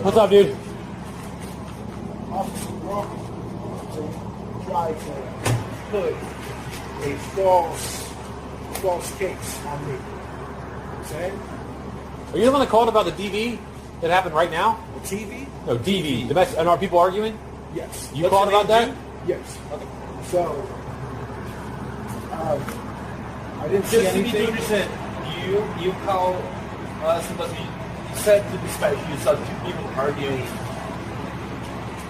What's up, dude? Officer Broken tried to put a false case on me. Okay? Are you the one that called about the DV that happened right now? The TV? No, DV. Domestic, and are people arguing? Yes. You called about that? Yes. Okay. So, I didn't see Just to be anything. 2%, you call us because you said to dispatch you saw two people arguing.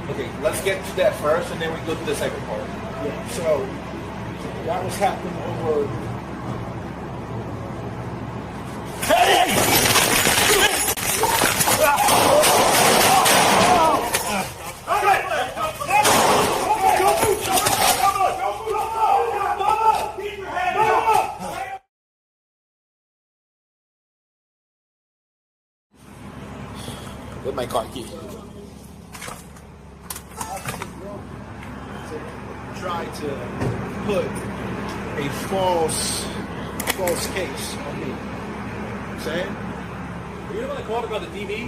Okay, let's get to that first, and then we go to the second part. Yeah, so that was happening over. With my car key. Tried to put a false case on me. Saying? Are you the one that called about the DV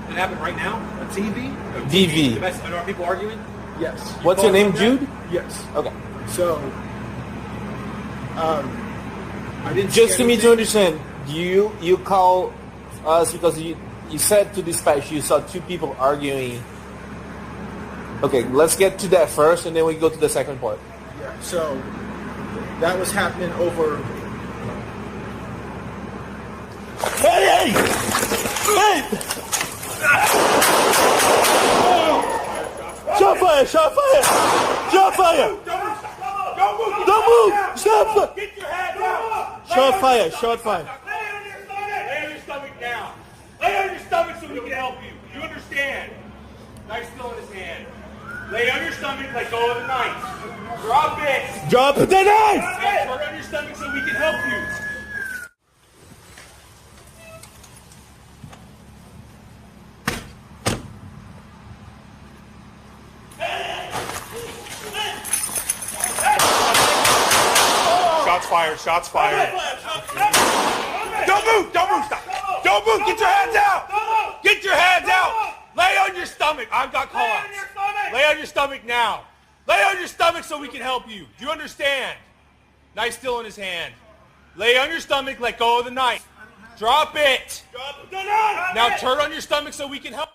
that happened right now? A TV? No, DV. Domestic, and are people arguing? Yes. What's your name, Jude? Yes. Okay. So, I didn't. Just see to me to anything. understand, you call us because you said to dispatch you saw two people arguing. Okay, let's get to that first, and then we go to the second part. Yeah. So that was happening over. Hey! Shot fire! Shot fire! Shot fire! Don't move! Stop! Get your hands out! Shot fire! Shot fire! Lay on your stomach! Lay on your stomach now! Lay on your stomach so we can help you. You understand? Knife still in his hand. Lay on your stomach, let go of the knife. Drop it! Drop the knife! Now turn on your stomach so we can help you. Shots fired, shots fired. Don't move, stop. Don't move, get your hands out. Get your hands out. Lay on your stomach. I've got call-outs. Lay on your stomach now. Lay on your stomach so we can help you. Do you understand? Knife still in his hand. Lay on your stomach, let go of the knife. Drop it. Now turn on your stomach so we can help.